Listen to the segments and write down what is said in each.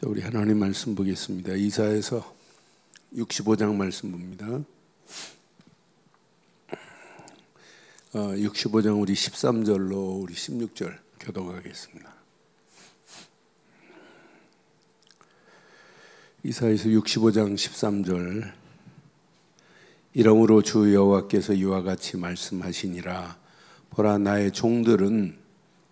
자, 우리 하나님 말씀 보겠습니다. 이사야서 65장 말씀 봅니다. 65장 우리 13절로 우리 16절 교독하겠습니다. 이사야서 65장 13절. 이러므로 주 여호와께서 이와 같이 말씀하시니라. 보라, 나의 종들은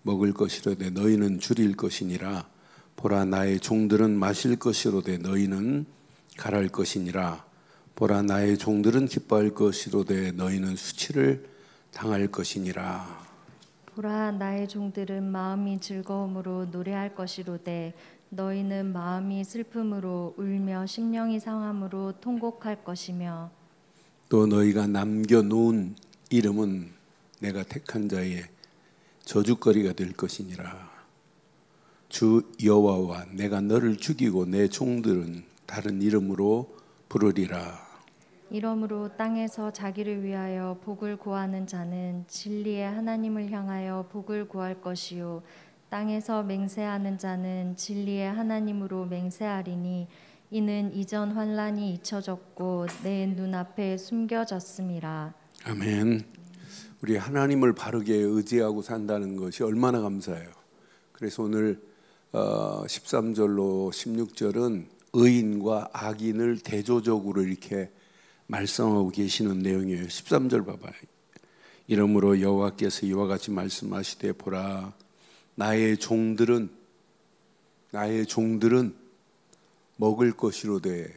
먹을 것이로되 너희는 줄일 것이니라. 보라, 나의 종들은 마실 것이로되 너희는 갈할 것이니라. 보라, 나의 종들은 기뻐할 것이로되 너희는 수치를 당할 것이니라. 보라, 나의 종들은 마음이 즐거움으로 노래할 것이로되 너희는 마음이 슬픔으로 울며 심령이 상함으로 통곡할 것이며, 또 너희가 남겨놓은 이름은 내가 택한 자의 저주거리가 될 것이니라. 주 여호와와 내가 너를 죽이고 내 종들은 다른 이름으로 부르리라. 이러므로 땅에서 자기를 위하여 복을 구하는 자는 진리의 하나님을 향하여 복을 구할 것이요, 땅에서 맹세하는 자는 진리의 하나님으로 맹세하리니 이는 이전 환난이 잊혀졌고 내 눈앞에 숨겨졌음이라. 아멘. 우리 하나님을 바르게 의지하고 산다는 것이 얼마나 감사해요. 그래서 오늘 13절로 16절은 의인과 악인을 대조적으로 이렇게 말씀하고 계시는 내용이에요. 13절 봐봐요. 이러므로 여호와께서 이와 같이 말씀하시되, 보라, 나의 종들은 먹을 것이로되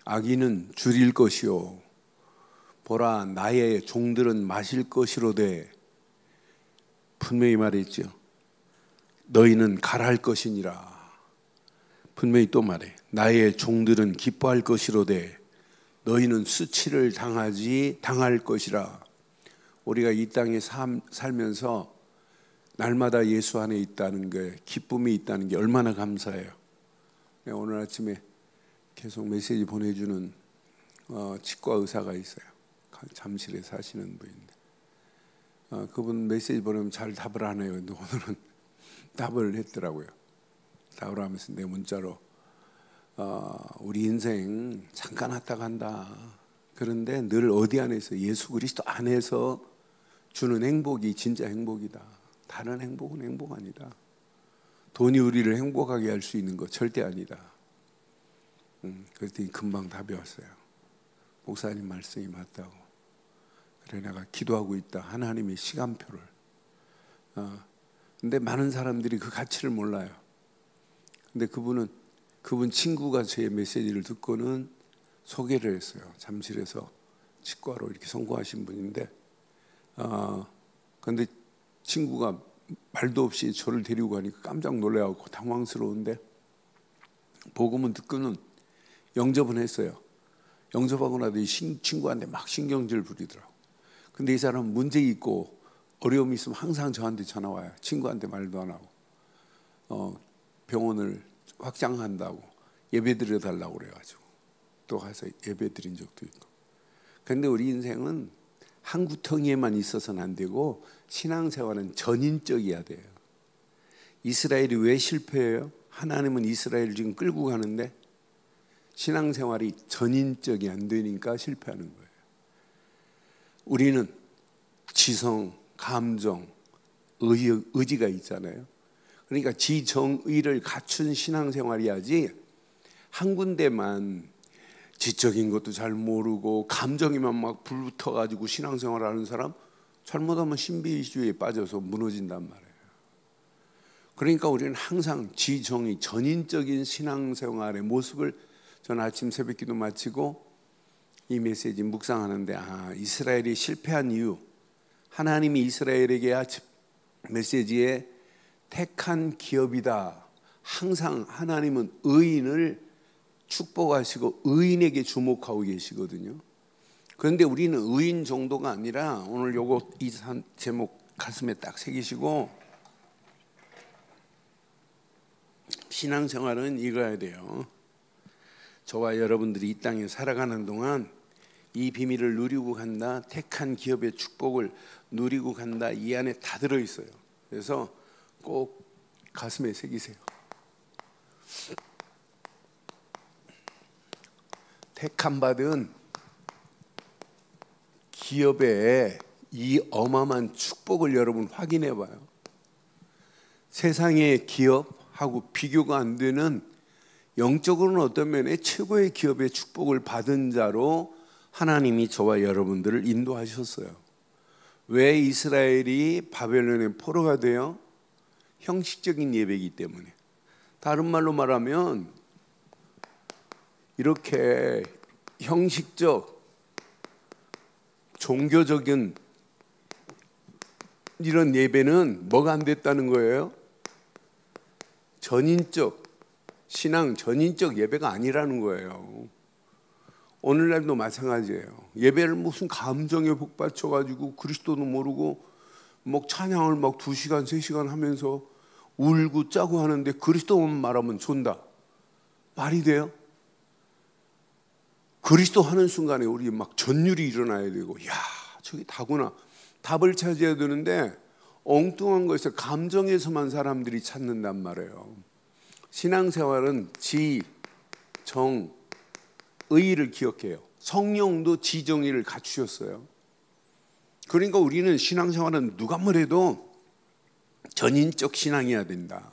악인은 줄일 것이요, 보라, 나의 종들은 마실 것이로되, 분명히 말했죠. 너희는 갈할 것이니라. 분명히 또 말해. 나의 종들은 기뻐할 것이로되 너희는 수치를 당할 것이라. 우리가 이 땅에 살면서 날마다 예수 안에 있다는 게, 기쁨이 있다는 게 얼마나 감사해요. 오늘 아침에 계속 메시지 보내주는 치과 의사가 있어요. 잠실에 사시는 분인데, 그분 메시지 보내면 잘 답을 안 해요. 근데 오늘은 답을 했더라고요. 답을 하면서 내 문자로 우리 인생 잠깐 왔다 간다. 그런데 늘 어디 안에서, 예수 그리스도 안에서 주는 행복이 진짜 행복이다. 다른 행복은 행복 아니다. 돈이 우리를 행복하게 할 수 있는 거 절대 아니다. 그랬더니 금방 답이 왔어요. 목사님 말씀이 맞다고. 그래, 내가 기도하고 있다. 하나님의 시간표를. 근데 많은 사람들이 그 가치를 몰라요. 근데 그분 친구가 제 메시지를 듣고는 소개를 했어요. 잠실에서 치과로 이렇게 성공하신 분인데, 근데 친구가 말도 없이 저를 데리고 가니까 깜짝 놀라고 당황스러운데, 복음은 듣고는 영접은 했어요. 영접하고 나도 이 친구한테 막 신경질 부리더라고. 근데 이 사람은 문제 있고 어려움이 있으면 항상 저한테 전화 와요. 친구한테 말도 안 하고, 병원을 확장한다고 예배 드려달라고 그래가지고 또 가서 예배 드린 적도 있고. 그런데 우리 인생은 한 구덩이에만 있어서는 안 되고 신앙생활은 전인적이어야 돼요. 이스라엘이 왜 실패해요? 하나님은 이스라엘을 지금 끌고 가는데 신앙생활이 전인적이 안 되니까 실패하는 거예요. 우리는 지성, 감정, 의지가 있잖아요. 그러니까 지정의를 갖춘 신앙생활이야지, 한 군데만 지적인 것도 잘 모르고 감정이만 막 불붙어가지고 신앙생활하는 사람, 잘못하면 신비주의에 빠져서 무너진단 말이에요. 그러니까 우리는 항상 지정의, 전인적인 신앙생활의 모습을, 저는 아침 새벽기도 마치고 이 메시지 묵상하는데, 이스라엘이 실패한 이유, 하나님이 이스라엘에게 메시지에 택한 기업이다. 항상 하나님은 의인을 축복하시고 의인에게 주목하고 계시거든요. 그런데 우리는 의인 정도가 아니라, 오늘 이 제목 가슴에 딱 새기시고, 신앙생활은 이거야 돼요. 저와 여러분들이 이 땅에 살아가는 동안 이 비밀을 누리고 간다. 택한 기업의 축복을 누리고 간다. 이 안에 다 들어있어요. 그래서 꼭 가슴에 새기세요. 택함받은 기업의 이 어마어마한 축복을 여러분 확인해 봐요. 세상의 기업하고 비교가 안 되는, 영적으로는 어떤 면에 최고의 기업의 축복을 받은 자로 하나님이 저와 여러분들을 인도하셨어요. 왜 이스라엘이 바벨론의 포로가 돼요? 형식적인 예배이기 때문에. 다른 말로 말하면 이렇게 형식적 종교적인 이런 예배는 뭐가 안 됐다는 거예요? 전인적 신앙, 전인적 예배가 아니라는 거예요. 오늘날도 마찬가지예요. 예배를 무슨 감정에 복받쳐가지고 그리스도도 모르고 막 찬양을 막 2시간, 3시간 하면서 울고 짜고 하는데 그리스도만 말하면 존다. 말이 돼요? 그리스도 하는 순간에 우리 막 전율이 일어나야 되고, 야, 저게 다구나. 답을 찾아야 되는데 엉뚱한 것에서 감정에서만 사람들이 찾는단 말이에요. 신앙생활은 지, 정, 의를 기억해요. 성령도 지정의를 갖추셨어요. 그러니까 우리는 신앙생활은 누가 뭐래도 전인적 신앙이어야 된다.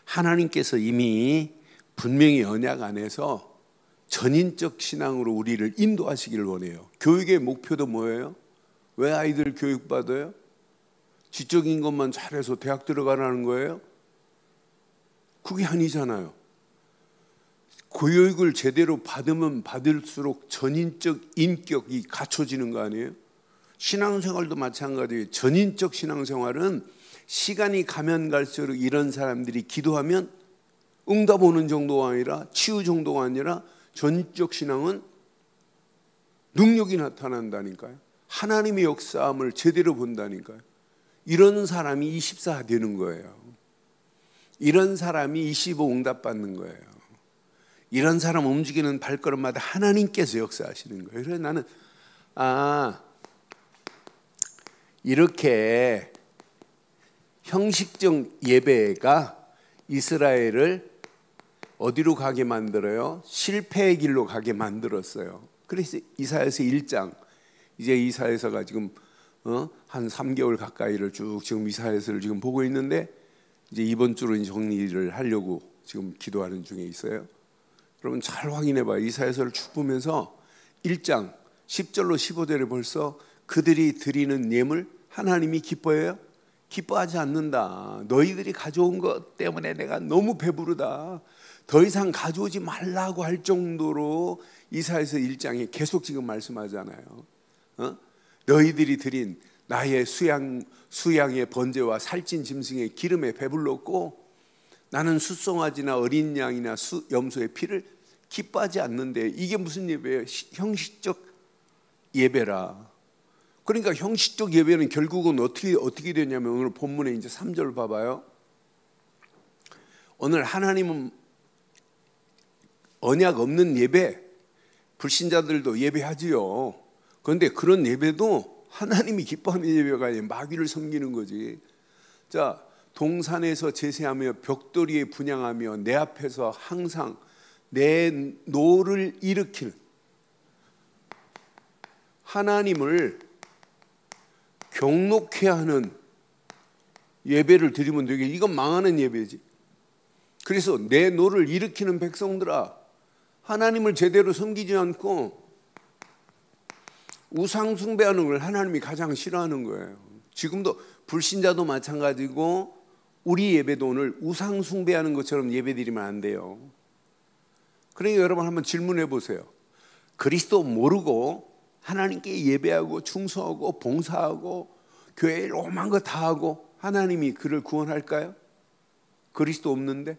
하나님께서 이미 분명히 언약 안에서 전인적 신앙으로 우리를 인도하시기를 원해요. 교육의 목표도 뭐예요? 왜 아이들 교육받아요? 지적인 것만 잘해서 대학 들어가라는 거예요? 그게 아니잖아요. 교육을 제대로 받으면 받을수록 전인적 인격이 갖춰지는 거 아니에요? 신앙생활도 마찬가지예요. 전인적 신앙생활은 시간이 가면 갈수록 이런 사람들이 기도하면 응답 오는 정도가 아니라, 치유 정도가 아니라 전인적 신앙은 능력이 나타난다니까요. 하나님의 역사함을 제대로 본다니까요. 이런 사람이 24 되는 거예요. 이런 사람이 25 응답 받는 거예요. 이런 사람 움직이는 발걸음마다 하나님께서 역사하시는 거예요. 그래서 나는 이렇게 형식적 예배가 이스라엘을 어디로 가게 만들어요? 실패의 길로 가게 만들었어요. 그래서 이사야서 1장, 이제 이사야서가 지금 한 3개월 가까이를 쭉 지금 이사야서를 지금 보고 있는데, 이제 이번 주로 정리를 하려고 지금 기도하는 중에 있어요. 여러분 잘 확인해 봐요. 이사야서를 쭉 보면서 1장 10절로 15절에 벌써 그들이 드리는 예물 하나님이 기뻐해요? 기뻐하지 않는다. 너희들이 가져온 것 때문에 내가 너무 배부르다. 더 이상 가져오지 말라고 할 정도로 이사야서 1장에 계속 지금 말씀하잖아요. 너희들이 드린 나의 수양의 번제와 살찐 짐승의 기름에 배불렀고 나는 숫송아지나 어린 양이나 염소의 피를 기뻐하지 않는데, 이게 무슨 예배예요? 형식적 예배라. 그러니까 형식적 예배는 결국은 어떻게 되냐면, 오늘 본문에 이제 3절 봐봐요. 오늘 하나님은 언약 없는 예배, 불신자들도 예배하지요. 그런데 그런 예배도 하나님이 기뻐하는 예배가 아니에요. 마귀를 섬기는 거지. 자, 동산에서 제사하며 벽돌이에 분향하며 내 앞에서 항상 내 노를 일으키는 하나님을 경록해 하는 예배를 드리면 되게, 이건 망하는 예배지. 그래서 내 노를 일으키는 백성들아, 하나님을 제대로 섬기지 않고 우상 숭배하는 걸 하나님이 가장 싫어하는 거예요. 지금도 불신자도 마찬가지고 우리 예배도 오늘 우상 숭배하는 것처럼 예배드리면 안 돼요. 그러니까 여러분 한번 질문해 보세요. 그리스도 모르고 하나님께 예배하고 충성하고 봉사하고 교회에 오만 거 다 하고 하나님이 그를 구원할까요? 그리스도 없는데?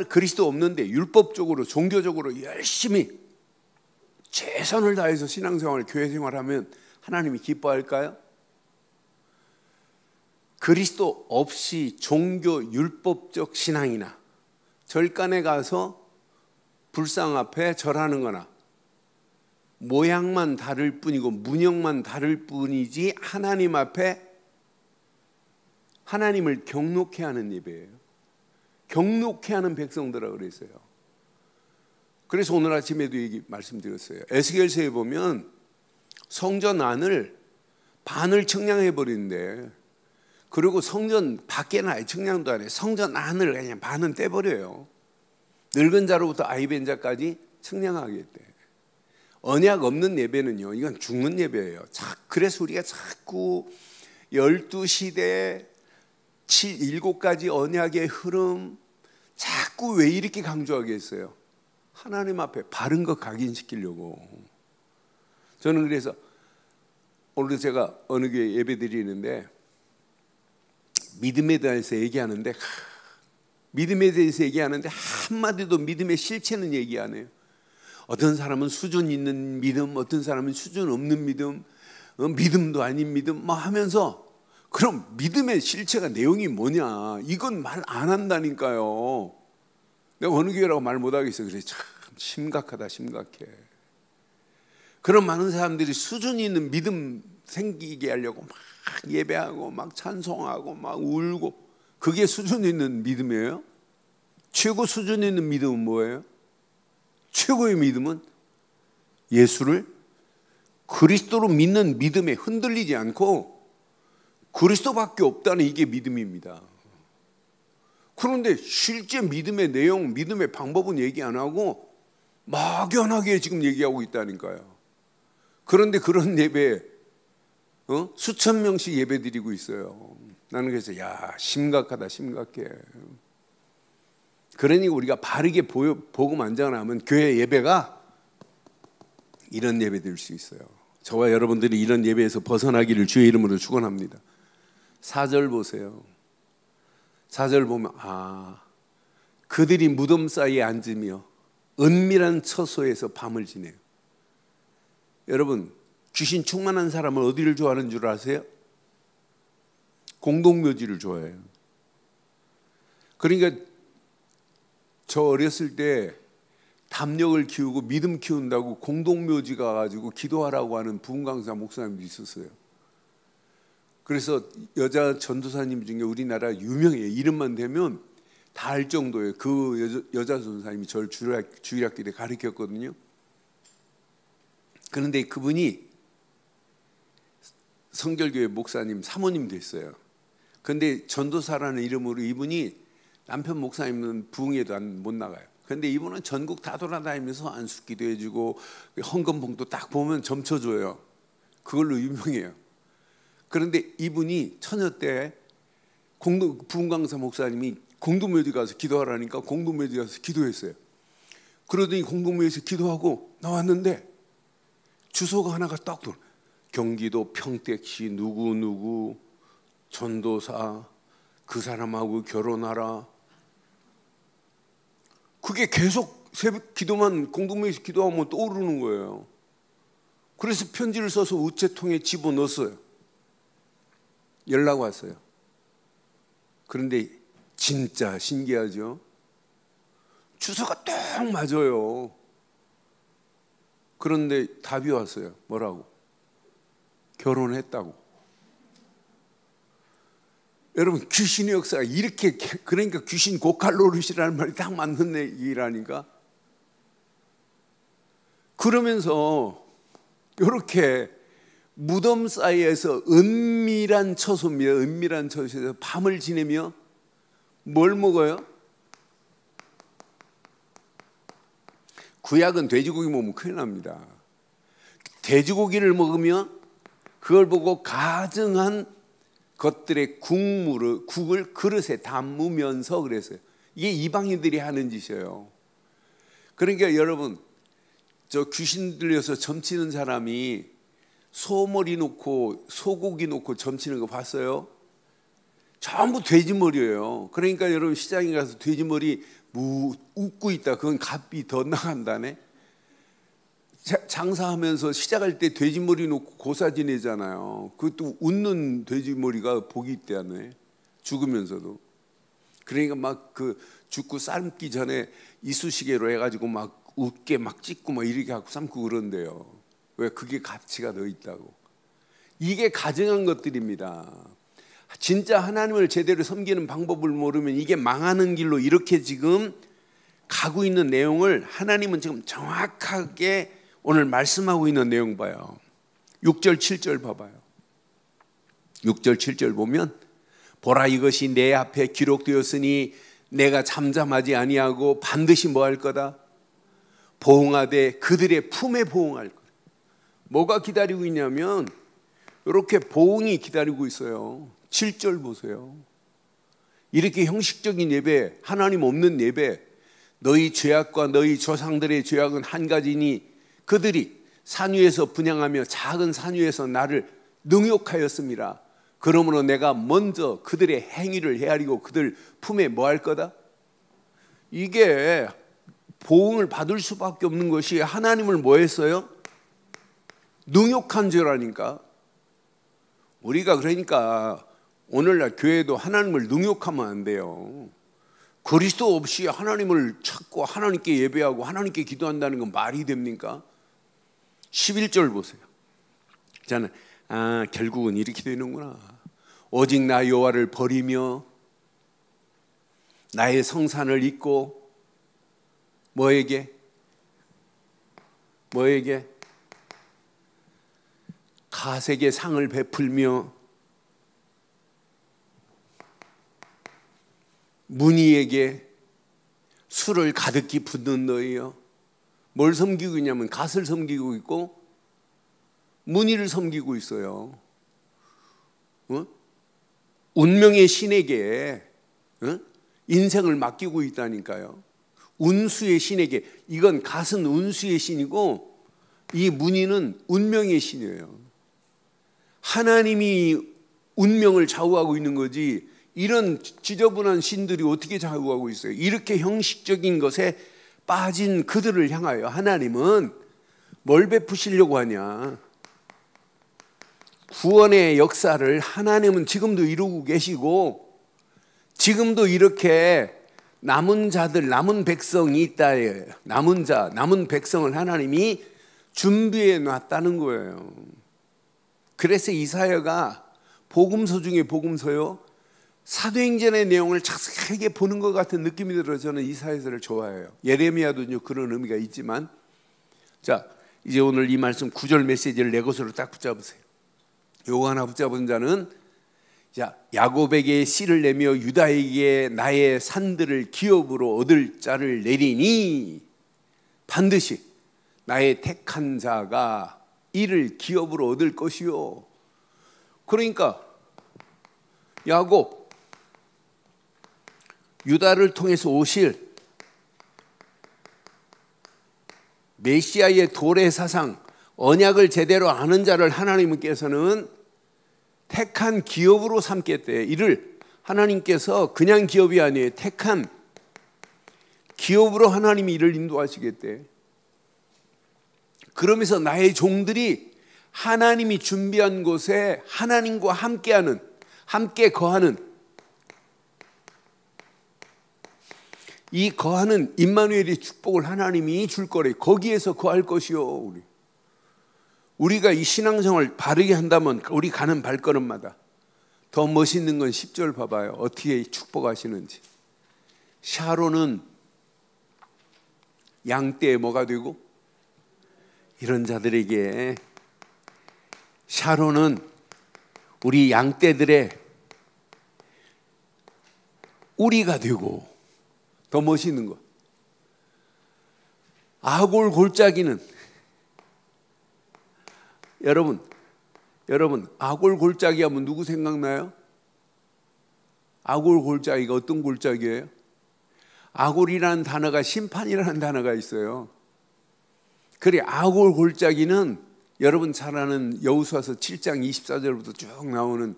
그리스도 없는데 율법적으로 종교적으로 열심히 최선을 다해서 신앙생활, 교회생활하면 하나님이 기뻐할까요? 그리스도 없이 종교 율법적 신앙이나 절간에 가서 불상 앞에 절하는 거나 모양만 다를 뿐이고 문형만 다를 뿐이지 하나님 앞에 하나님을 경록해 하는 예배예요. 경록해 하는 백성들이라고 그랬어요. 그래서 오늘 아침에도 말씀드렸어요. 에스겔서에 보면 성전 안을 반을 청량해 버리는데, 그리고 성전 밖에는 아예 청량도 안 해. 성전 안을 그냥 반은 떼버려요. 늙은 자로부터 아이벤 자까지 청량하겠대. 언약 없는 예배는요, 이건 죽는 예배예요. 그래서 우리가 자꾸 12시대 7가지 언약의 흐름 자꾸 왜 이렇게 강조하겠어요? 하나님 앞에 바른 거 각인시키려고. 저는 그래서 오늘 제가 어느 교회 예배 드리는데 믿음에 대해서 얘기하는데 한마디도 믿음의 실체는 얘기 안 해요. 어떤 사람은 수준 있는 믿음, 어떤 사람은 수준 없는 믿음, 믿음도 아닌 믿음 막 하면서, 그럼 믿음의 실체가 내용이 뭐냐, 이건 말 안 한다니까요. 내가 어느 교회라고 말 못하겠어요. 그래, 참 심각하다, 심각해. 그런 많은 사람들이 수준 있는 믿음 생기게 하려고 막 예배하고 막 찬송하고 막 울고, 그게 수준 있는 믿음이에요? 최고 수준 있는 믿음은 뭐예요? 최고의 믿음은 예수를 그리스도로 믿는 믿음에 흔들리지 않고 그리스도밖에 없다는, 이게 믿음입니다. 그런데 실제 믿음의 내용, 믿음의 방법은 얘기 안 하고 막연하게 지금 얘기하고 있다니까요. 그런데 그런 예배 수천 명씩 예배 드리고 있어요. 나는 그래서 심각하다, 심각해. 그러니 우리가 바르게 복음 안전하면 교회 예배가 이런 예배 드릴 수 있어요. 저와 여러분들이 이런 예배에서 벗어나기를 주의 이름으로 축원합니다. 4절 보세요. 4절 보면 그들이 무덤 사이에 앉으며 은밀한 처소에서 밤을 지내요. 여러분, 귀신 충만한 사람은 어디를 좋아하는 줄 아세요? 공동묘지를 좋아해요. 그러니까 저 어렸을 때 담력을 키우고 믿음 키운다고 공동묘지 가가지고 기도하라고 하는 부흥강사 목사님도 있었어요. 그래서 여자 전도사님 중에 우리나라 유명해요. 이름만 대면 다 알 정도예요. 그 여자 전도사님이 저를 주일학교 때 가르쳤거든요. 그런데 그분이 성결교회 목사님 사모님 됐어요. 그런데 전도사라는 이름으로 이분이 남편 목사님은 부흥회도 못 나가요. 그런데 이분은 전국 다 돌아다니면서 안수기도 해주고 헌금봉도 딱 보면 점쳐줘요. 그걸로 유명해요. 그런데 이분이 처녀 때 부흥강사 목사님이 공동묘지 가서 기도하라니까 공동묘지 가서 기도했어요. 그러더니 공동묘지에서 기도하고 나왔는데 주소가 하나가 딱 들어. 경기도 평택시 누구 전도사, 그 사람하고 결혼하라. 그게 계속 새벽 기도만 공동묘지에서 기도하면 떠오르는 거예요. 그래서 편지를 써서 우체통에 집어넣었어요. 연락 왔어요. 그런데 진짜 신기하죠? 주소가 딱 맞아요. 그런데 답이 왔어요. 뭐라고? 결혼했다고. 여러분, 귀신의 역사가 이렇게, 그러니까 귀신 고칼로리시라는 말이 딱 맞는 얘기라니까. 그러면서 이렇게 무덤 사이에서 은밀한 처소입니다. 은밀한 처소에서 밤을 지내며 뭘 먹어요? 구약은 돼지고기 먹으면 큰일 납니다. 돼지고기를 먹으면 그걸 보고 가증한 것들의 국을 그릇에 담으면서 그랬어요. 이게 이방인들이 하는 짓이에요. 그러니까 여러분, 저 귀신 들려서 점치는 사람이 소머리 놓고 소고기 놓고 점치는 거 봤어요? 전부 돼지머리예요. 그러니까 여러분 시장에 가서 돼지머리 웃고 있다. 그건 값이 더 나간다네. 장사하면서 시작할 때 돼지머리 놓고 고사 지내잖아요. 그것도 웃는 돼지머리가 복이 있다네. 죽으면서도. 그러니까 막 그 죽고 삶기 전에 이쑤시개로 해가지고 막 웃게 막 찢고 막 이렇게 하고 삶고 그런데요. 왜? 그게 가치가 더 있다고. 이게 가증한 것들입니다. 진짜 하나님을 제대로 섬기는 방법을 모르면 이게 망하는 길로 이렇게 지금 가고 있는 내용을 하나님은 지금 정확하게 오늘 말씀하고 있는 내용 봐요. 6절 7절 봐봐요. 6절 7절 보면 보라 이것이 내 앞에 기록되었으니 내가 잠잠하지 아니하고 반드시 뭐 할 거다? 보응하되 그들의 품에 보응할 거다. 뭐가 기다리고 있냐면 이렇게 보응이 기다리고 있어요. 7절 보세요. 이렇게 형식적인 예배, 하나님 없는 예배, 너희 죄악과 너희 조상들의 죄악은 한 가지니 그들이 산 위에서 분향하며 작은 산 위에서 나를 능욕하였습니다. 그러므로 내가 먼저 그들의 행위를 헤아리고 그들 품에 뭐 할 거다? 이게 보응을 받을 수밖에 없는 것이 하나님을 뭐 했어요? 능욕한 죄라니까. 우리가 그러니까 오늘날 교회도 하나님을 능욕하면 안 돼요. 그리스도 없이 하나님을 찾고 하나님께 예배하고 하나님께 기도한다는 건 말이 됩니까? 11절 보세요. 저는 결국은 이렇게 되는구나. 오직 나 여호와를 버리며 나의 성산을 잊고 뭐에게 가색의 상을 베풀며 문희에게 술을 가득히 붓는 너희여. 뭘 섬기고 있냐면 갓을 섬기고 있고 문희를 섬기고 있어요. 운명의 신에게 인생을 맡기고 있다니까요. 운수의 신에게. 이건 갓은 운수의 신이고 이 문희는 운명의 신이에요. 하나님이 운명을 좌우하고 있는 거지 이런 지저분한 신들이 어떻게 좌우하고 있어요? 이렇게 형식적인 것에 빠진 그들을 향하여 하나님은 뭘 베푸시려고 하냐? 구원의 역사를 하나님은 지금도 이루고 계시고 지금도 이렇게 남은 자들, 남은 백성이 있다. 남은 자, 남은 백성을 하나님이 준비해 놨다는 거예요. 그래서 이사야가 복음서 중에 복음서요, 사도행전의 내용을 자세하게 보는 것 같은 느낌이 들어서 저는 이사야서를 좋아해요. 예레미야도 그런 의미가 있지만, 자 이제 오늘 이 말씀 9절 메시지를 내 것으로 딱 붙잡으세요. 요거 하나 붙잡은 자는 자 야곱에게 씨를 내며 유다에게 나의 산들을 기업으로 얻을 자를 내리니 반드시 나의 택한 자가 이를 기업으로 얻을 것이요. 그러니까 야곱, 유다를 통해서 오실 메시아의 도래 사상, 언약을 제대로 아는 자를 하나님께서는 택한 기업으로 삼겠대. 이를 하나님께서 그냥 기업이 아니에요. 택한 기업으로 하나님이 이를 인도하시겠대. 그러면서 나의 종들이 하나님이 준비한 곳에 하나님과 함께하는, 함께 거하는, 이 거하는 임마누엘의 축복을 하나님이 줄 거래. 거기에서 거할 것이요. 우리가 이 신앙생활을 바르게 한다면 우리 가는 발걸음마다 더 멋있는 건 10절 봐봐요. 어떻게 축복하시는지. 샤론은 양떼에 뭐가 되고, 이런 자들에게 샤론은 우리 양떼들의 우리가 되고, 더 멋있는 것, 아골 골짜기는 여러분 아골 골짜기 하면 누구 생각나요? 아골 골짜기가 어떤 골짜기예요? 아골이라는 단어가 심판이라는 단어가 있어요. 그래, 아골 골짜기는 여러분 잘 아는 여호수아서 7장 24절부터 쭉 나오는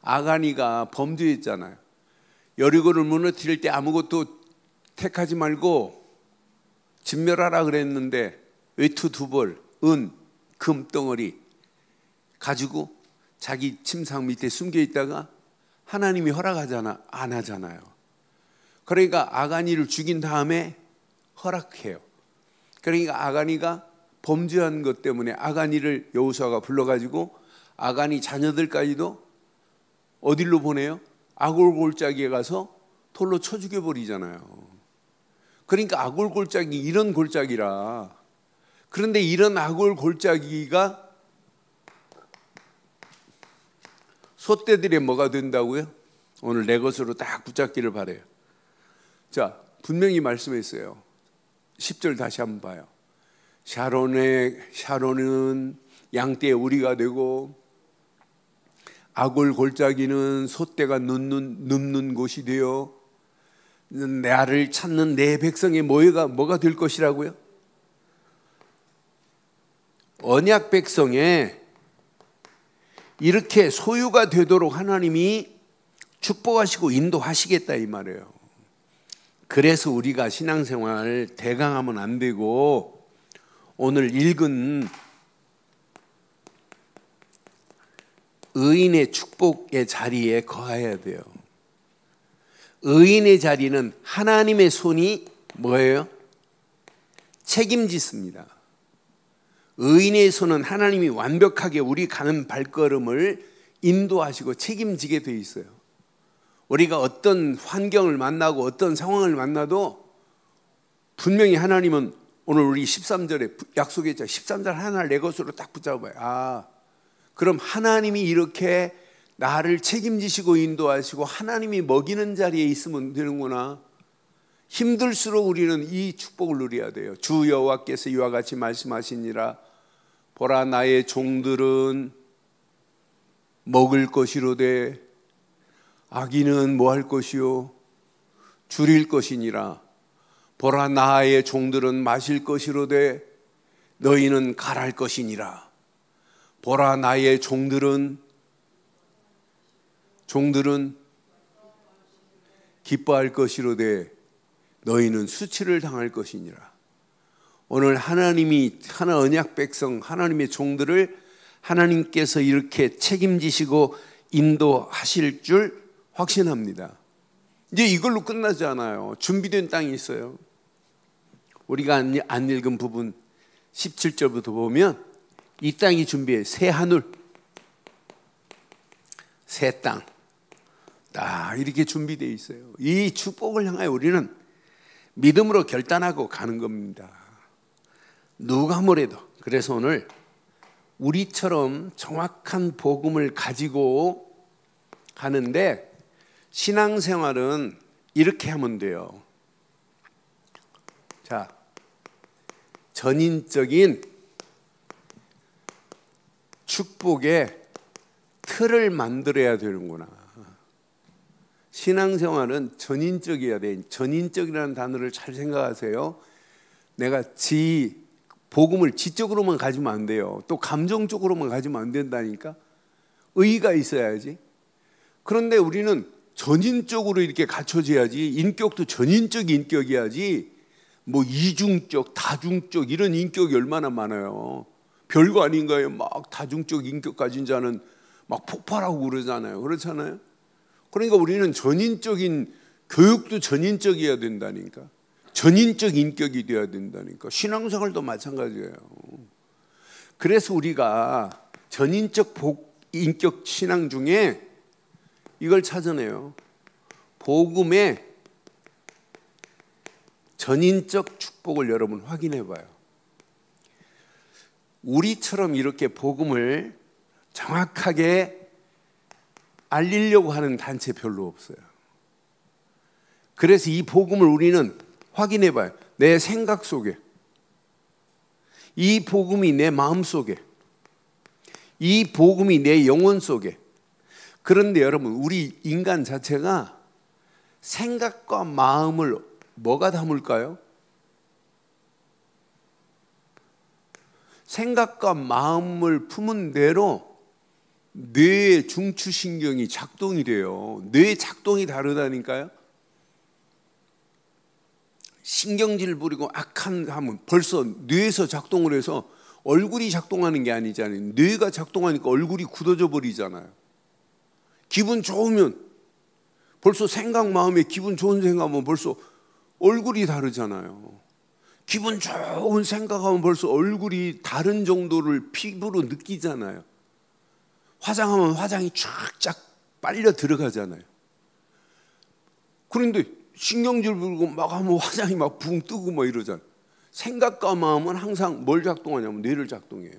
아가니가 범죄했잖아요. 여리고를 무너뜨릴 때 아무것도 택하지 말고 진멸하라 그랬는데 외투 2벌, 은, 금 덩어리 가지고 자기 침상 밑에 숨겨 있다가 하나님이 허락하잖아, 안 하잖아요. 그러니까 아가니를 죽인 다음에 허락해요. 그러니까 아가니가 범죄한 것 때문에 아가니를 여호수아가 불러가지고 아가니 자녀들까지도 어디로 보내요? 아골 골짜기에 가서 돌로 쳐 죽여버리잖아요. 그러니까 아골 골짜기 이런 골짜기라. 그런데 이런 아골 골짜기가 소떼들의 뭐가 된다고요? 오늘 내 것으로 딱 붙잡기를 바라요. 자, 분명히 말씀했어요. 10절 다시 한번 봐요. 샤론은 양떼의 우리가 되고 아골 골짜기는 소떼가 눕는 곳이 되어 나를 찾는 내 백성의 뭐가 될 것이라고요? 언약 백성에 이렇게 소유가 되도록 하나님이 축복하시고 인도하시겠다 이 말이에요. 그래서 우리가 신앙생활 대강하면 안 되고 오늘 읽은 의인의 축복의 자리에 거해야 돼요. 의인의 자리는 하나님의 손이 뭐예요? 책임지습니다. 의인의 손은 하나님이 완벽하게 우리 가는 발걸음을 인도하시고 책임지게 돼 있어요. 우리가 어떤 환경을 만나고 어떤 상황을 만나도 분명히 하나님은 오늘 우리 13절에 약속했죠. 13절 하나를 내 것으로 딱 붙잡아요. 그럼 하나님이 이렇게 나를 책임지시고 인도하시고 하나님이 먹이는 자리에 있으면 되는구나. 힘들수록 우리는 이 축복을 누려야 돼요. 주 여호와께서 이와 같이 말씀하시니라. 보라, 나의 종들은 먹을 것이로되 악인은 뭐 할 것이요? 줄일 것이니라. 보라, 나의 종들은 마실 것이로되 너희는 갈할 것이니라. 보라, 나의 종들은 기뻐할 것이로되 너희는 수치를 당할 것이니라. 오늘 하나님이 하나 언약 백성 하나님의 종들을 하나님께서 이렇게 책임지시고 인도하실 줄 확신합니다. 이제 이걸로 끝나지 않아요. 준비된 땅이 있어요. 우리가 안 읽은 부분 17절부터 보면 이 땅이 준비해 새 하늘, 새 땅 딱 이렇게 준비되어 있어요. 이 축복을 향하여 우리는 믿음으로 결단하고 가는 겁니다. 누가 뭐래도. 그래서 오늘 우리처럼 정확한 복음을 가지고 가는데 신앙생활은 이렇게 하면 돼요. 자, 전인적인 축복의 틀을 만들어야 되는구나. 신앙생활은 전인적이어야 돼. 전인적이라는 단어를 잘 생각하세요. 내가 복음을 지적으로만 가지면 안 돼요. 또 감정적으로만 가지면 안 된다니까. 의의가 있어야지. 그런데 우리는 전인적으로 이렇게 갖춰져야지. 인격도 전인적 인격이야지. 뭐 이중적, 다중적 이런 인격이 얼마나 많아요. 별거 아닌가요? 막 다중적 인격 가진 자는 막 폭발하고 그러잖아요. 그렇잖아요. 그러니까 우리는 전인적인 교육도 전인적이어야 된다니까. 전인적 인격이 되어야 된다니까. 신앙생활도 마찬가지예요. 그래서 우리가 전인적 인격 신앙 중에 이걸 찾아내요. 복음의 전인적 축복을 여러분 확인해 봐요. 우리처럼 이렇게 복음을 정확하게 알리려고 하는 단체 별로 없어요. 그래서 이 복음을 우리는 확인해 봐요. 내 생각 속에, 이 복음이 내 마음 속에, 이 복음이 내 영혼 속에. 그런데 여러분, 우리 인간 자체가 생각과 마음을 뭐가 담을까요? 생각과 마음을 품은 대로 뇌의 중추신경이 작동이 돼요. 뇌의 작동이 다르다니까요. 신경질 부리고 악한 하면 벌써 뇌에서 작동을 해서 얼굴이 작동하는 게 아니잖아요. 뇌가 작동하니까 얼굴이 굳어져 버리잖아요. 기분 좋으면 벌써 생각 마음에 기분 좋은 생각하면 벌써 얼굴이 다르잖아요. 기분 좋은 생각하면 벌써 얼굴이 다른 정도를 피부로 느끼잖아요. 화장하면 화장이 쫙쫙 빨려 들어가잖아요. 그런데 신경질 부리고 막 하면 화장이 막 붕 뜨고 막 이러잖아. 생각과 마음은 항상 뭘 작동하냐면 뇌를 작동해요.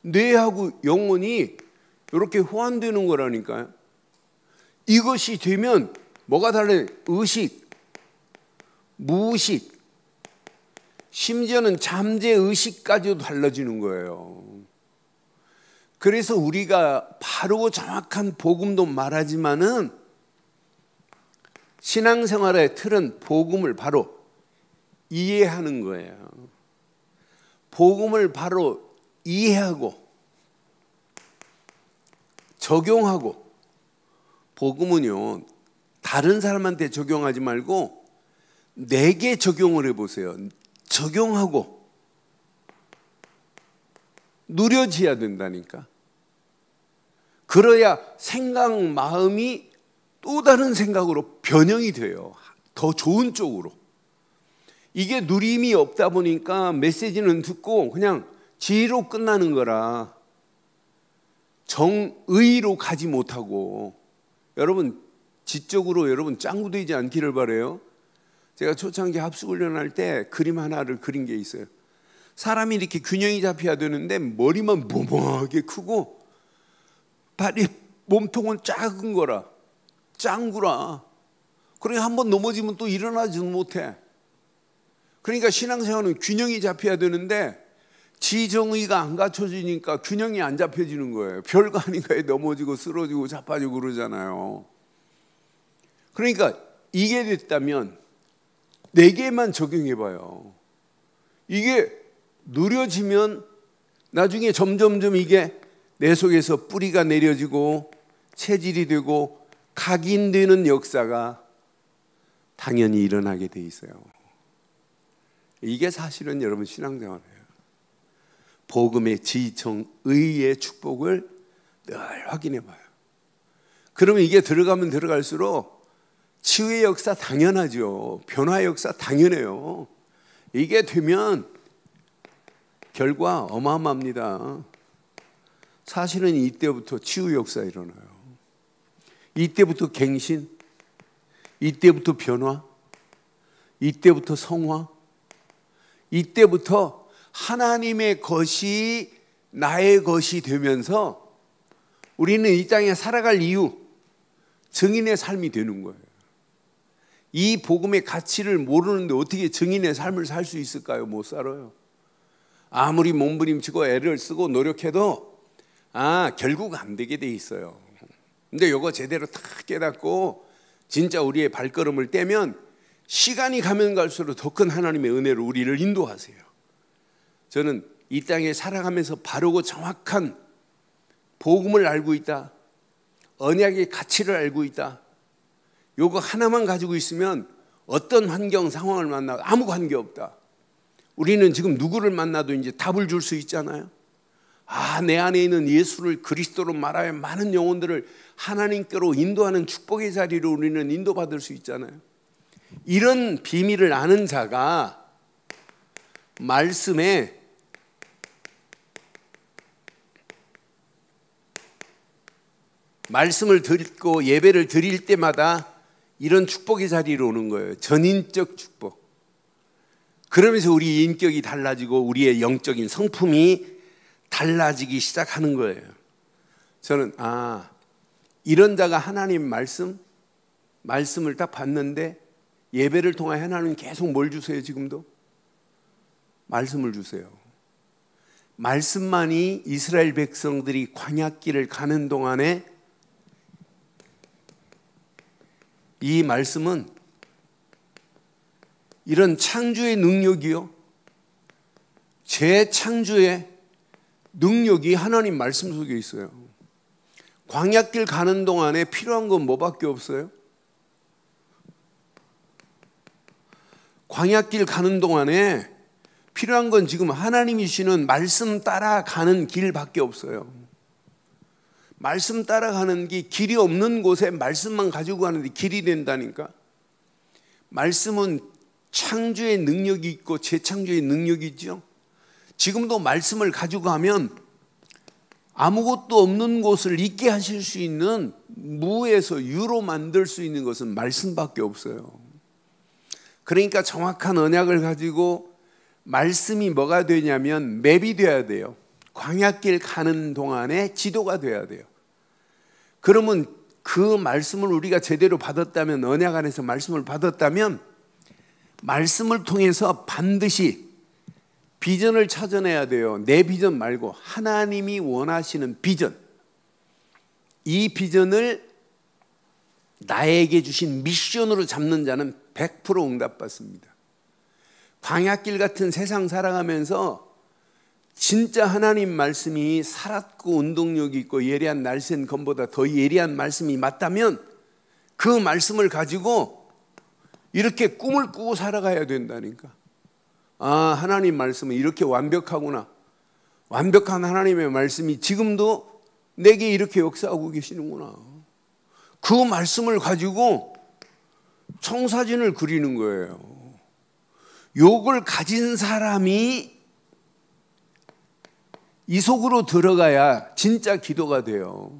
뇌하고 영혼이 이렇게 호환되는 거라니까요. 이것이 되면 뭐가 달라요? 의식, 무의식, 심지어는 잠재의식까지도 달라지는 거예요. 그래서 우리가 바르고 정확한 복음도 말하지만은 신앙생활의 틀은 복음을 바로 이해하는 거예요. 복음을 바로 이해하고 적용하고, 복음은요 다른 사람한테 적용하지 말고 내게 적용을 해보세요. 적용하고 누려져야 된다니까. 그래야 생각, 마음이 또 다른 생각으로 변형이 돼요. 더 좋은 쪽으로. 이게 누림이 없다 보니까 메시지는 듣고 그냥 지혜로 끝나는 거라 정의로 가지 못하고, 여러분 지적으로 여러분 짱구 되지 않기를 바라요. 제가 초창기 합숙훈련할 때 그림 하나를 그린 게 있어요. 사람이 이렇게 균형이 잡혀야 되는데 머리만 모모하게 크고 발이, 몸통은 작은 거라 짱구라. 그러니까 한번 넘어지면 또 일어나지도 못해. 그러니까 신앙생활은 균형이 잡혀야 되는데 지정의가 안 갖춰지니까 균형이 안 잡혀지는 거예요. 별거 아닌가에 넘어지고 쓰러지고 자빠지고 그러잖아요. 그러니까 이게 됐다면 내게만 적용해봐요. 이게 누려지면 나중에 점점점 이게 내 속에서 뿌리가 내려지고 체질이 되고 각인되는 역사가 당연히 일어나게 돼 있어요. 이게 사실은 여러분 신앙생활이에요. 복음의 지정의의 축복을 늘 확인해봐요. 그러면 이게 들어가면 들어갈수록 치유의 역사 당연하죠. 변화의 역사 당연해요. 이게 되면 결과 어마어마합니다. 사실은 이때부터 치유 역사 일어나요. 이때부터 갱신, 이때부터 변화, 이때부터 성화, 이때부터 하나님의 것이 나의 것이 되면서 우리는 이 땅에 살아갈 이유, 증인의 삶이 되는 거예요. 이 복음의 가치를 모르는데 어떻게 증인의 삶을 살 수 있을까요? 못 살아요. 아무리 몸부림치고 애를 쓰고 노력해도 결국 안 되게 돼 있어요. 근데 이거 제대로 딱 깨닫고 진짜 우리의 발걸음을 떼면 시간이 가면 갈수록 더 큰 하나님의 은혜로 우리를 인도하세요. 저는 이 땅에 살아가면서 바르고 정확한 복음을 알고 있다, 언약의 가치를 알고 있다, 요거 하나만 가지고 있으면 어떤 환경 상황을 만나도 아무 관계없다. 우리는 지금 누구를 만나도 이제 답을 줄 수 있잖아요. 내 안에 있는 예수를 그리스도로 말하여 많은 영혼들을 하나님께로 인도하는 축복의 자리로 우리는 인도받을 수 있잖아요. 이런 비밀을 아는 자가 말씀을 듣고 예배를 드릴 때마다 이런 축복의 자리로 오는 거예요. 전인적 축복. 그러면서 우리 인격이 달라지고 우리의 영적인 성품이 달라지기 시작하는 거예요. 저는 이런 자가 하나님 말씀을 딱 봤는데 예배를 통해 하나님 계속 뭘 주세요? 지금도 말씀을 주세요. 말씀만이 이스라엘 백성들이 광야길을 가는 동안에 이 말씀은 이런 창조의 능력이요, 재창조의 능력이 하나님 말씀 속에 있어요. 광야길 가는 동안에 필요한 건 뭐밖에 없어요? 광야길 가는 동안에 필요한 건 지금 하나님이 주시는 말씀 따라가는 길밖에 없어요. 말씀 따라가는 게 길이 없는 곳에 말씀만 가지고 가는데 길이 된다니까. 말씀은 창조의 능력이 있고 재창조의 능력이 있죠. 지금도 말씀을 가지고 가면 아무것도 없는 곳을 있게 하실 수 있는 무에서 유로 만들 수 있는 것은 말씀밖에 없어요. 그러니까 정확한 언약을 가지고 말씀이 뭐가 되냐면 맵이 돼야 돼요. 광야길 가는 동안에 지도가 돼야 돼요. 그러면 그 말씀을 우리가 제대로 받았다면, 언약 안에서 말씀을 받았다면 말씀을 통해서 반드시 비전을 찾아내야 돼요. 내 비전 말고 하나님이 원하시는 비전, 이 비전을 나에게 주신 미션으로 잡는 자는 100% 응답받습니다. 광야길 같은 세상 살아가면서 진짜 하나님 말씀이 살았고 운동력 있고 예리한 날쌘 검보다 더 예리한 말씀이 맞다면 그 말씀을 가지고 이렇게 꿈을 꾸고 살아가야 된다니까. 아, 하나님 말씀은 이렇게 완벽하구나. 완벽한 하나님의 말씀이 지금도 내게 이렇게 역사하고 계시는구나. 그 말씀을 가지고 청사진을 그리는 거예요. 요걸 가진 사람이 이 속으로 들어가야 진짜 기도가 돼요.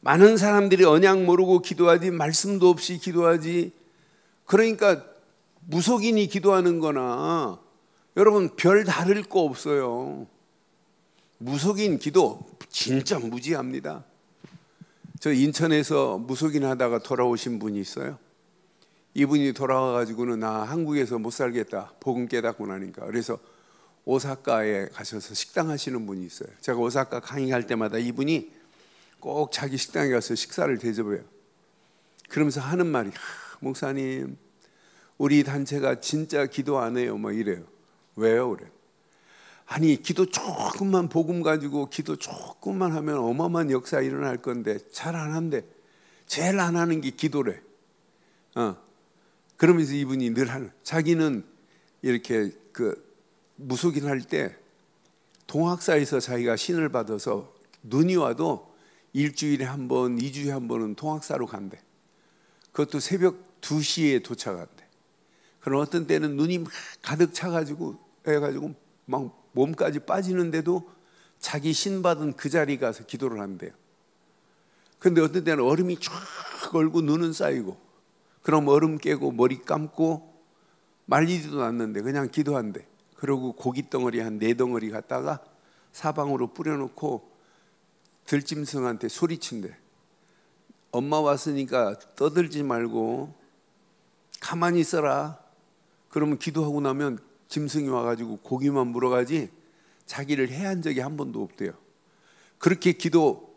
많은 사람들이 언약 모르고 기도하지, 말씀도 없이 기도하지. 그러니까 무속인이 기도하는 거나 여러분 별 다를 거 없어요. 무속인 기도 진짜 무지합니다. 저 인천에서 무속인 하다가 돌아오신 분이 있어요. 이분이 돌아와가지고는 나 한국에서 못 살겠다, 복음 깨닫고 나니까. 그래서 오사카에 가셔서 식당 하시는 분이 있어요. 제가 오사카 강의할 때마다 이분이 꼭 자기 식당에 가서 식사를 대접해요. 그러면서 하는 말이, 목사님 우리 단체가 진짜 기도 안 해요, 뭐 이래요. 왜요? 그래. 아니, 기도 조금만, 복음 가지고 기도 조금만 하면 어마어마한 역사 일어날 건데 잘 안 한대. 제일 안 하는 게 기도래. 그러면서 이분이 늘 하는, 자기는 이렇게 무속인 할 때 동학사에서 자기가 신을 받아서 눈이 와도 일주일에 한 번, 2주에 한 번은 동학사로 간대. 그것도 새벽 2시에 도착한대. 그럼 어떤 때는 눈이 막 가득 차가지고 해가지고 막 몸까지 빠지는데도 자기 신 받은 그 자리 가서 기도를 한대요. 근데 어떤 때는 얼음이 쫙 얼고 눈은 쌓이고, 그럼 얼음 깨고 머리 감고 말리지도 않는데 그냥 기도한대. 그러고 고기 덩어리 한 4덩어리 갖다가 사방으로 뿌려놓고 들짐승한테 소리친대. 엄마 왔으니까 떠들지 말고 가만히 있어라. 그러면 기도하고 나면 짐승이 와가지고 고기만 물어가지 자기를 해한 적이 한 번도 없대요. 그렇게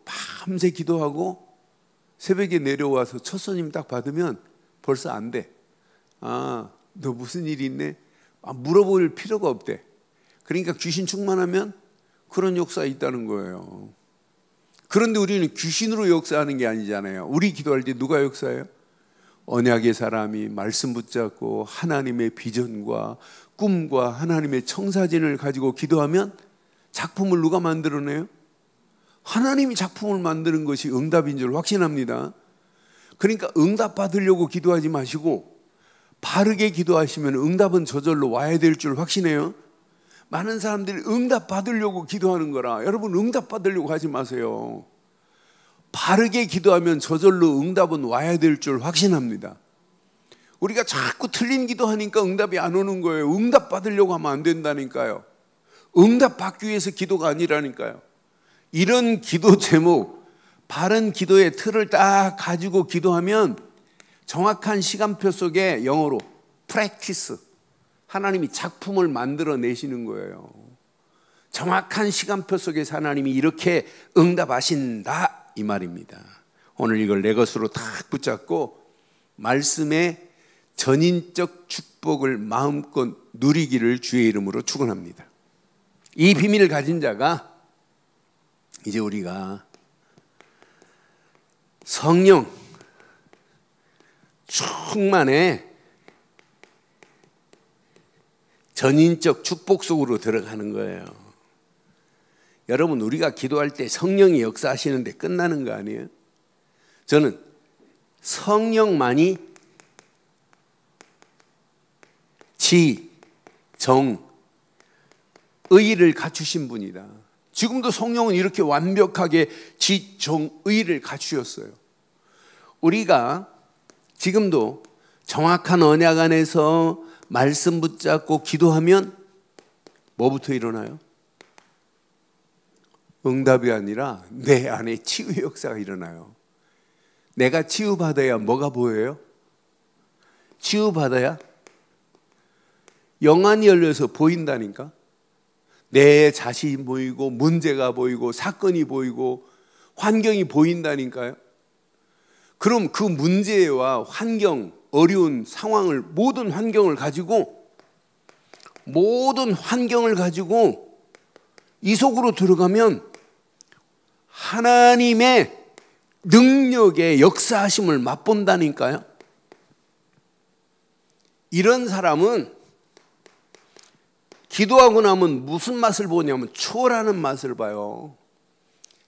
밤새 기도하고 새벽에 내려와서 첫 손님 딱 받으면 벌써 안 돼. 아, 너 무슨 일이 있네? 물어볼 필요가 없대. 그러니까 귀신 충만하면 그런 역사 있다는 거예요. 그런데 우리는 귀신으로 역사하는 게 아니잖아요. 우리 기도할 때 누가 역사해요? 언약의 사람이 말씀 붙잡고 하나님의 비전과 꿈과 하나님의 청사진을 가지고 기도하면 작품을 누가 만들어내요? 하나님이 작품을 만드는 것이 응답인 줄 확신합니다. 그러니까 응답 받으려고 기도하지 마시고 바르게 기도하시면 응답은 저절로 와야 될 줄 확신해요. 많은 사람들이 응답 받으려고 기도하는 거라. 여러분, 응답 받으려고 하지 마세요. 바르게 기도하면 저절로 응답은 와야 될 줄 확신합니다. 우리가 자꾸 틀린 기도하니까 응답이 안 오는 거예요. 응답 받으려고 하면 안 된다니까요. 응답 받기 위해서 기도가 아니라니까요. 이런 기도 제목, 바른 기도의 틀을 딱 가지고 기도하면 정확한 시간표 속에 영어로 practice, 하나님이 작품을 만들어 내시는 거예요. 정확한 시간표 속에서 하나님이 이렇게 응답하신다, 이 말입니다. 오늘 이걸 내 것으로 딱 붙잡고 말씀의 전인적 축복을 마음껏 누리기를 주의 이름으로 축원합니다. 이 비밀을 가진 자가 이제 우리가 성령 충만의 전인적 축복 속으로 들어가는 거예요. 여러분, 우리가 기도할 때 성령이 역사하시는데 끝나는 거 아니에요? 저는 성령만이 지, 정, 의를 갖추신 분이다. 지금도 성령은 이렇게 완벽하게 지, 정, 의를 갖추셨어요. 우리가 지금도 정확한 언약 안에서 말씀 붙잡고 기도하면 뭐부터 일어나요? 응답이 아니라 내 안에 치유의 역사가 일어나요. 내가 치유받아야 뭐가 보여요? 치유받아야 영안이 열려서 보인다니까. 내 자신이 보이고 문제가 보이고 사건이 보이고 환경이 보인다니까요. 그럼 그 문제와 환경, 어려운 상황을 모든 환경을 가지고 이 속으로 들어가면 하나님의 능력의 역사하심을 맛본다니까요. 이런 사람은 기도하고 나면 무슨 맛을 보냐면 초월하는 맛을 봐요.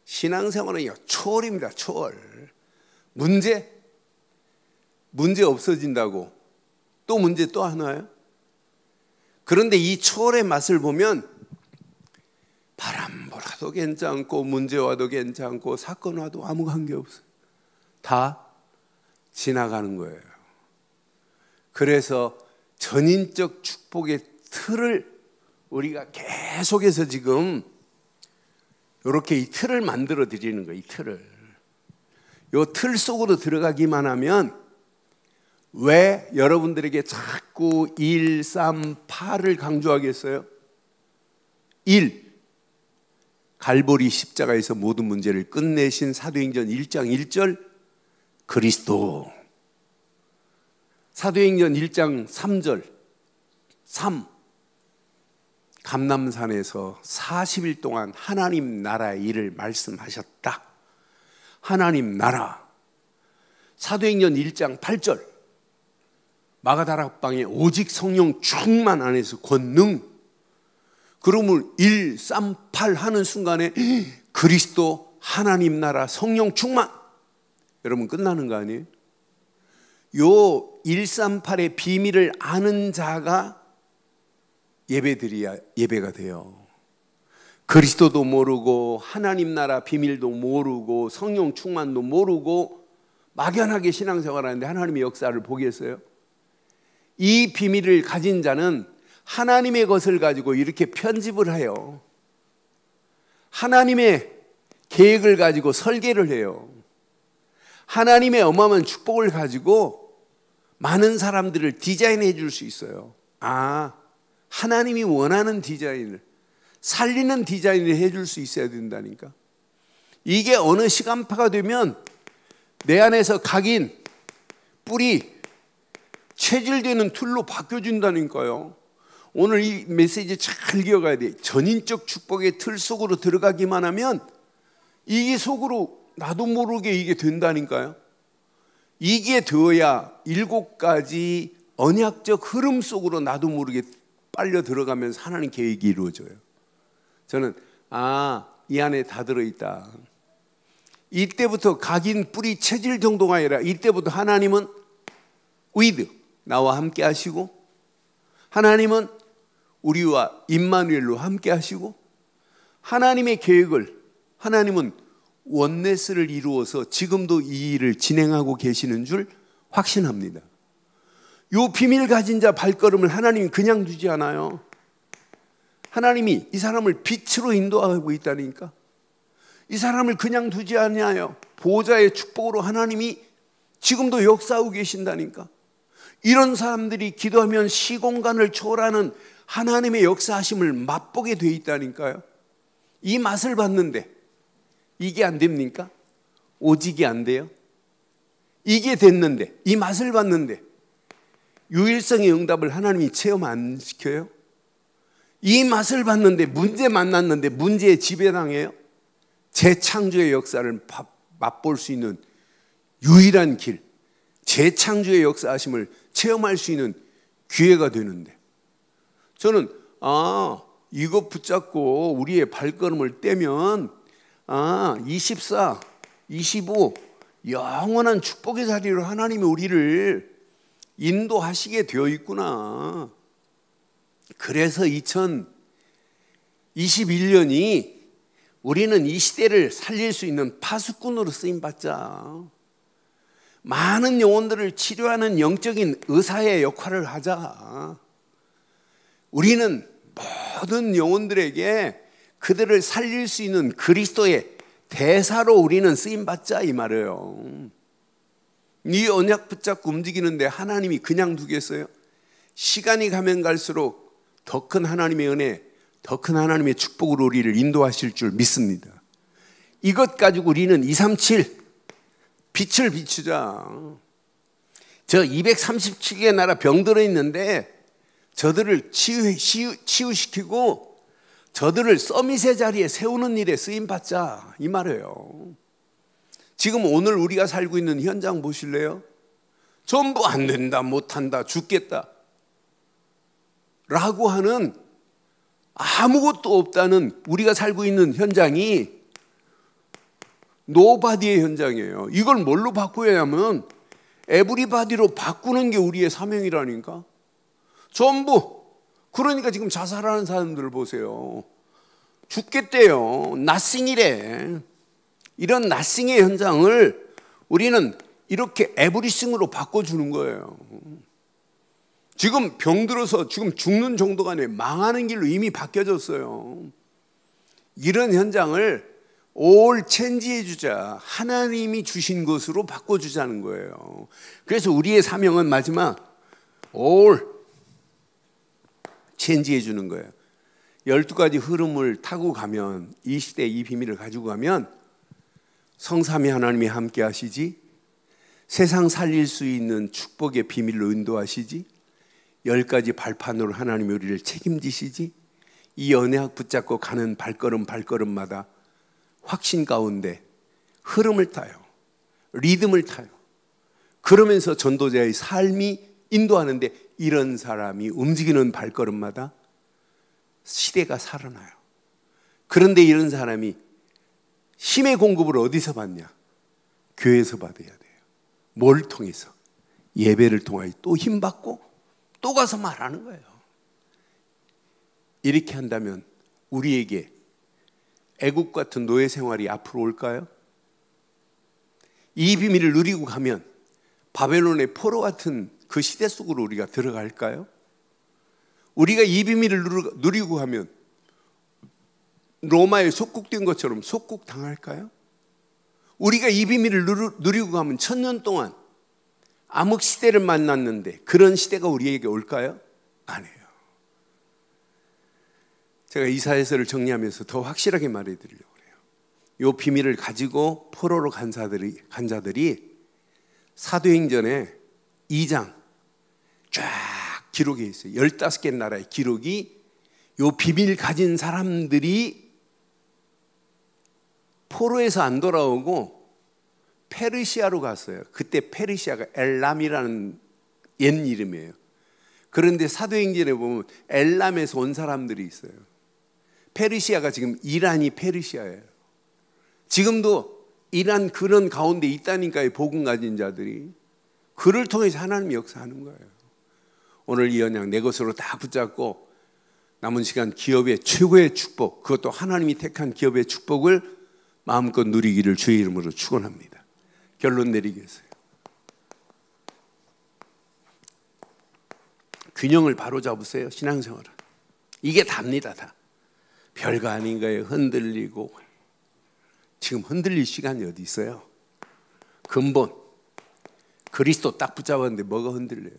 신앙생활은 초월입니다. 초월. 문제 없어진다고 또 문제 또 하나요? 그런데 이 초월의 맛을 보면 바람 불어도 괜찮고 문제 와도 괜찮고 사건 와도 아무 관계 없어요. 다 지나가는 거예요. 그래서 전인적 축복의 틀을 우리가 계속해서 지금 이렇게 이 틀을 만들어 드리는 거예요. 이 틀을. 이 틀 속으로 들어가기만 하면 왜 여러분들에게 자꾸 1, 3, 8을 강조하겠어요? 1. 갈보리 십자가에서 모든 문제를 끝내신 사도행전 1장 1절 그리스도. 사도행전 1장 3절 3. 감람산에서 40일 동안 하나님 나라의 일을 말씀하셨다. 하나님 나라. 사도행전 1장 8절 마가다락방에 오직 성령 충만 안에서 권능. 그러면 1, 3, 8 하는 순간에 그리스도 하나님 나라 성령 충만. 여러분 끝나는 거 아니에요? 요 1, 3, 8의 비밀을 아는 자가 예배가 돼요. 그리스도도 모르고 하나님 나라 비밀도 모르고 성령 충만도 모르고 막연하게 신앙생활하는데 하나님의 역사를 보겠어요? 이 비밀을 가진 자는 하나님의 것을 가지고 이렇게 편집을 해요. 하나님의 계획을 가지고 설계를 해요. 하나님의 어마어마한 축복을 가지고 많은 사람들을 디자인해 줄 수 있어요. 하나님이 원하는 디자인을, 살리는 디자인을 해줄 수 있어야 된다니까. 이게 어느 시간파가 되면 내 안에서 각인, 뿌리, 체질되는 틀로 바뀌어준다니까요. 오늘 이 메시지 잘 기억해야 돼. 전인적 축복의 틀 속으로 들어가기만 하면 이게 속으로 나도 모르게 이게 된다니까요. 이게 되어야 7가지 언약적 흐름 속으로 나도 모르게 빨려 들어가면서 하나님 계획이 이루어져요. 저는 이 안에 다 들어있다. 이때부터 각인 뿌리 체질 정도가 아니라 이때부터 하나님은 with 나와 함께 하시고, 하나님은 우리와 임마누엘로 함께 하시고, 하나님의 계획을, 하나님은 원네스를 이루어서 지금도 이 일을 진행하고 계시는 줄 확신합니다. 이 비밀 가진 자 발걸음을 하나님이 그냥 두지 않아요. 하나님이 이 사람을 빛으로 인도하고 있다니까. 이 사람을 그냥 두지 않아요. 보호자의 축복으로 하나님이 지금도 역사하고 계신다니까. 이런 사람들이 기도하면 시공간을 초월하는 하나님의 역사하심을 맛보게 돼 있다니까요. 이 맛을 봤는데 이게 안 됩니까? 오직이 안 돼요? 이게 됐는데, 이 맛을 봤는데 유일성의 응답을 하나님이 체험 안 시켜요? 이 맛을 봤는데 문제 만났는데 문제에 지배당해요? 재창조의 역사를 맛볼 수 있는 유일한 길, 재창조의 역사하심을 체험할 수 있는 기회가 되는데, 저는 이거 붙잡고 우리의 발걸음을 떼면 24, 25 영원한 축복의 자리로 하나님이 우리를 인도하시게 되어 있구나. 그래서 2021년이 우리는 이 시대를 살릴 수 있는 파수꾼으로 쓰임받자. 많은 영혼들을 치료하는 영적인 의사의 역할을 하자. 우리는 모든 영혼들에게 그들을 살릴 수 있는 그리스도의 대사로 우리는 쓰임받자 이 말이에요. 이 언약 붙잡고 움직이는데 하나님이 그냥 두겠어요? 시간이 가면 갈수록 더 큰 하나님의 은혜, 더 큰 하나님의 축복으로 우리를 인도하실 줄 믿습니다. 이것 가지고 우리는 237 빛을 비추자. 저 237개의 나라 병들어 있는데 저들을 치유시키고 저들을 서밋의 자리에 세우는 일에 쓰임받자 이 말이에요. 지금 오늘 우리가 살고 있는 현장 보실래요? 전부 안 된다, 못한다, 죽겠다 라고 하는 아무것도 없다는 우리가 살고 있는 현장이 노바디의 현장이에요. 이걸 뭘로 바꿔야 하면 에브리바디로 바꾸는 게 우리의 사명이라니까. 전부. 그러니까 지금 자살하는 사람들을 보세요. 죽겠대요. 나싱이래. 이런 나싱의 현장을 우리는 이렇게 에브리싱으로 바꿔주는 거예요. 지금 병들어서 지금 죽는 정도가 아니에요. 망하는 길로 이미 바뀌어졌어요. 이런 현장을 올 체인지해 주자. 하나님이 주신 것으로 바꿔주자는 거예요. 그래서 우리의 사명은 마지막 올 체인지해 주는 거예요. 12가지 흐름을 타고 가면, 이 시대에 이 비밀을 가지고 가면 성삼위 하나님이 함께 하시지, 세상 살릴 수 있는 축복의 비밀로 인도하시지, 10가지 발판으로 하나님이 우리를 책임지시지, 이 언약 붙잡고 가는 발걸음마다 확신 가운데 흐름을 타요. 리듬을 타요. 그러면서 전도자의 삶이 인도하는데 이런 사람이 움직이는 발걸음마다 시대가 살아나요. 그런데 이런 사람이 힘의 공급을 어디서 받냐? 교회에서 받아야 돼요. 뭘 통해서? 예배를 통하여 또 힘받고 또 가서 말하는 거예요. 이렇게 한다면 우리에게 애국 같은 노예 생활이 앞으로 올까요? 이 비밀을 누리고 가면 바벨론의 포로 같은 그 시대 속으로 우리가 들어갈까요? 우리가 이 비밀을 누리고 가면 로마에 속국된 것처럼 속국당할까요? 우리가 이 비밀을 누리고 가면 1000년 동안 암흑 시대를 만났는데 그런 시대가 우리에게 올까요? 아니에요. 제가 이사야서를 정리하면서 더 확실하게 말해드리려고 해요. 이 비밀을 가지고 포로로 간 자들이 사도행전에 2장 쫙 기록에 있어요. 15개 나라의 기록이 이 비밀 가진 사람들이 포로에서 안 돌아오고 페르시아로 갔어요. 그때 페르시아가 엘람이라는 옛 이름이에요. 그런데 사도행전에 보면 엘람에서 온 사람들이 있어요. 페르시아가 지금 이란이 페르시아예요. 지금도 이란 그런 가운데 있다니까요. 복음 가진 자들이. 그를 통해서 하나님이 역사하는 거예요. 오늘 이 언약 내 것으로 다 붙잡고 남은 시간 기업의 최고의 축복, 그것도 하나님이 택한 기업의 축복을 마음껏 누리기를 주의 이름으로 축원합니다. 결론 내리겠어요. 균형을 바로 잡으세요. 신앙생활은 이게 답니다. 다 별거 아닌 거에 흔들리고. 지금 흔들릴 시간이 어디 있어요? 근본 그리스도 딱 붙잡았는데 뭐가 흔들려요?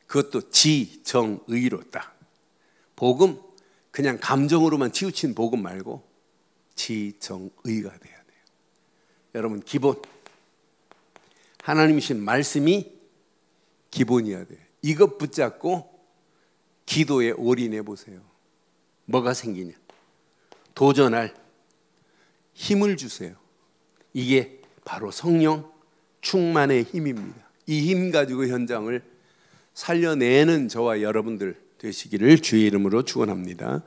그것도 지정의로 딱. 복음 그냥 감정으로만 치우친 복음 말고 지정의가 돼야 돼요. 여러분 기본 하나님이신 말씀이 기본이어야 돼요. 이것 붙잡고 기도에 올인해 보세요. 뭐가 생기냐? 도전할 힘을 주세요. 이게 바로 성령 충만의 힘입니다. 이 힘 가지고 현장을 살려내는 저와 여러분들 되시기를 주의 이름으로 축원합니다.